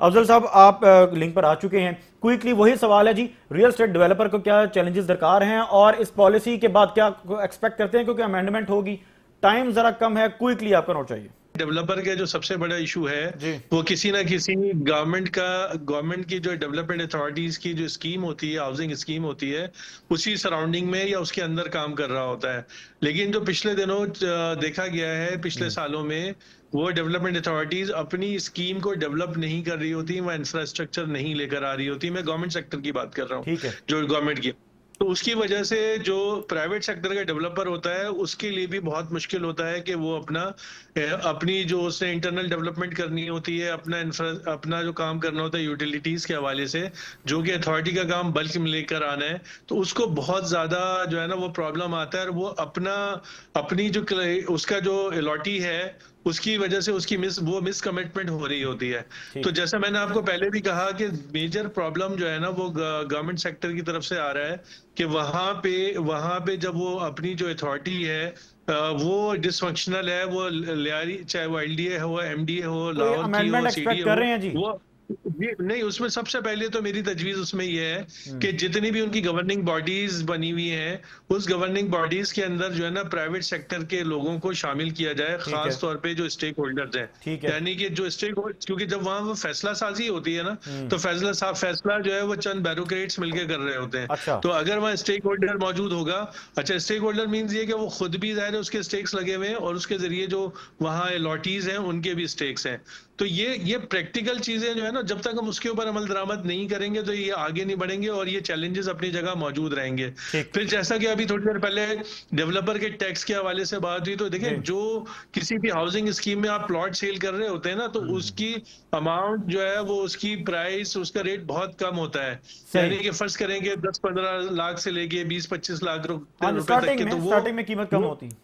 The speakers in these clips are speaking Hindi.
अफजल साहब, आप लिंक पर आ चुके हैं। क्विकली वही सवाल है जी, रियल एस्टेट डेवलपर को क्या चैलेंजेस दरकार हैं और इस पॉलिसी के बाद क्या एक्सपेक्ट करते हैं, क्योंकि अमेंडमेंट होगी, टाइम जरा कम है, क्विकली आपका नोट चाहिए। डेवलपर का जो सबसे बड़ा इशू है जी वो किसी ना किसी गवर्नमेंट की जो डेवलपमेंट अथॉरिटीज की जो स्कीम होती है, हाउसिंग स्कीम होती है, उसी सराउंडिंग में या उसके अंदर काम कर रहा होता है। लेकिन जो पिछले दिनों देखा गया है, पिछले सालों में वो डेवलपमेंट अथॉरिटीज अपनी स्कीम को डेवलप नहीं कर रही होती, वह इंफ्रास्ट्रक्चर नहीं लेकर आ रही होती। मैं गवर्नमेंट सेक्टर की बात कर रहा हूँ, ठीक है। जो गवर्नमेंट की। तो उसकी वजह से जो प्राइवेट सेक्टर का डेवलपर होता है उसके लिए भी बहुत मुश्किल होता है कि वो अपनी जो उसने इंटरनल डेवलपमेंट करनी होती है, अपना जो काम करना होता है यूटिलिटीज के हवाले से, जो कि अथॉरिटी का काम बल्क में लेकर आना है, तो उसको बहुत ज्यादा जो है ना वो प्रॉब्लम आता है। और वो अपनी जो उसका जो अलॉटी है उसकी वजह से वो मिस कमिटमेंट हो रही होती है। तो जैसा मैंने आपको पहले भी कहा कि मेजर प्रॉब्लम जो है ना वो गवर्नमेंट सेक्टर की तरफ से आ रहा है कि वहां पे जब वो अपनी जो अथॉरिटी है वो डिसफंक्शनल है, वो लियारी, चाहे वो एलडीए हो, एमडीए हो, कोई लाहौर की हो, अमेंडमेंट एक्सपेक्ट सीडीए कर हो, रहे हैं जी? वो नहीं। उसमें सबसे पहले तो मेरी तजवीज उसमें ये है कि जितनी भी उनकी गवर्निंग बॉडीज बनी हुई हैं, उस गवर्निंग बॉडीज के अंदर जो है ना प्राइवेट सेक्टर के लोगों को शामिल किया जाए, खास तौर पे जो स्टेक होल्डर्स हैं। ठीक है। यानी कि जो स्टेक होल्डर, क्योंकि जब वहां वो फैसला साजी होती है ना, तो फैसला जो है वो चंद बैरोक्रेट्स मिलकर कर रहे होते हैं। अच्छा। तो अगर वहाँ स्टेक होल्डर मौजूद होगा, अच्छा, स्टेक होल्डर मीन्स ये कि वो खुद भी जाहिर है उसके स्टेक्स लगे हुए हैं और उसके जरिए जो वहाँ लॉटीज हैं उनके भी स्टेक्स हैं। तो ये प्रैक्टिकल चीजें जो है ना, जब तक हम उसके ऊपर अमल दरामद नहीं करेंगे तो ये आगे नहीं बढ़ेंगे और ये चैलेंजेस अपनी जगह मौजूद रहेंगे। ठीक। फिर जैसा कि अभी थोड़ी देर पहले डेवलपर के टैक्स के हवाले से बात हुई, तो जी। देखें, जो किसी भी हाउसिंग स्कीम में आप प्लॉट सेल कर रहे होते हैं ना, तो उसकी अमाउंट जो है वो उसकी प्राइस, उसका रेट बहुत कम होता है। यानी सही। कि फर्ज करेंगे 10-15 लाख से लेके 20-25 लाख हाँ जी, रुपए तक के, तो स्टार्टिंग में कीमत कम वो होती।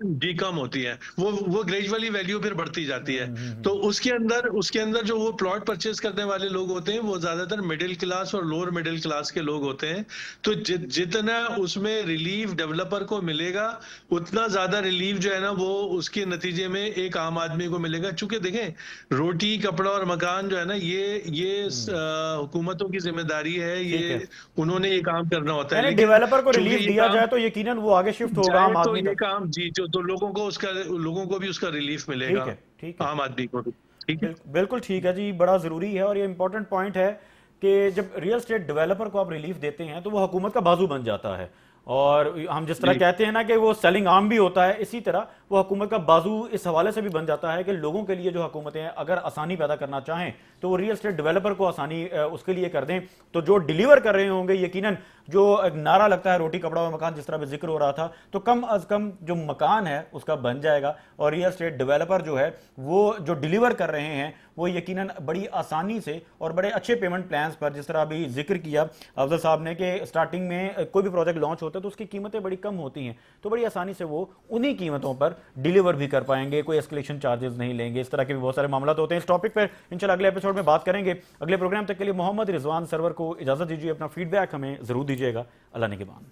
जी कम होती है। वो ग्रेजुअली वैल्यू फिर बढ़ती जाती है। तो उसके अंदर जो वो प्लॉट परचेज करने वाले लोग होते हैं वो ज्यादातर मिडिल क्लास और लोअर मिडिल क्लास के लोग होते हैं। तो जितना उसमें रिलीफ डेवलपर को मिलेगा, उतना ज्यादा रिलीफ जो है ना वो उसके नतीजे में एक आम आदमी को मिलेगा। चूंकि देखें, रोटी, कपड़ा और मकान जो है ना, ये हुकूमतों की जिम्मेदारी है, ठीक है। ये उन्होंने ये काम करना होता है। यानी लेकिन डेवलपर को चूंकि रिलीफ ये दिया काम जाए तो यकीनन वो आगे शिफ्ट होगा जाए आम तो आदमी ये तक। काम जी, तो लोगों को भी उसका रिलीफ ठीक मिलेगा, है। ठीक है। आम आदमी को भी। ठीक है। बिल्कुल ठीक है जी, बड़ा ज़रूरी है और ये इंपॉर्टेंट पॉइंट है कि जब रियल एस्टेट डेवलपर को आप रिलीफ देते हैं तो वो हुकूमत का बाजू बन जाता है। और हम जिस तरह जी कहते हैं ना कि वो सेलिंग आर्म भी होता है, इसी तरह वो हुकूमत का बाजू इस हवाले से भी बन जाता है कि लोगों के लिए जो हुकूमतें अगर आसानी पैदा करना चाहें तो वो रियल एस्टेट डेवलपर को आसानी उसके लिए कर दें। तो जो डिलीवर कर रहे होंगे, यकीनन जो एक नारा लगता है रोटी कपड़ा और मकान, जिस तरह पे जिक्र हो रहा था, तो कम अज कम जो मकान है उसका बन जाएगा। और रियल एस्टेट डेवलपर जो है वो जो डिलीवर कर रहे हैं वो यकीनन बड़ी आसानी से और बड़े अच्छे पेमेंट प्लान्स पर, जिस तरह अभी जिक्र किया अफजल साहब ने कि स्टार्टिंग में कोई भी प्रोजेक्ट लॉन्च होता है तो उसकी कीमतें बड़ी कम होती हैं, तो बड़ी आसानी से वो उन्हीं कीमतों पर डिलीवर भी कर पाएंगे, कोई एस्केलेशन चार्जेस नहीं लेंगे। इस तरह के भी बहुत सारे मामला होते हैं। इस टॉपिक पर इंशाल्लाह अगले एपिसोड में बात करेंगे। अगले प्रोग्राम तक के लिए मोहम्मद रिजवान सरवर को इजाजत दीजिए। अपना फीडबैक हमें जरूर दीजिएगा। अल्लाह निगहबान।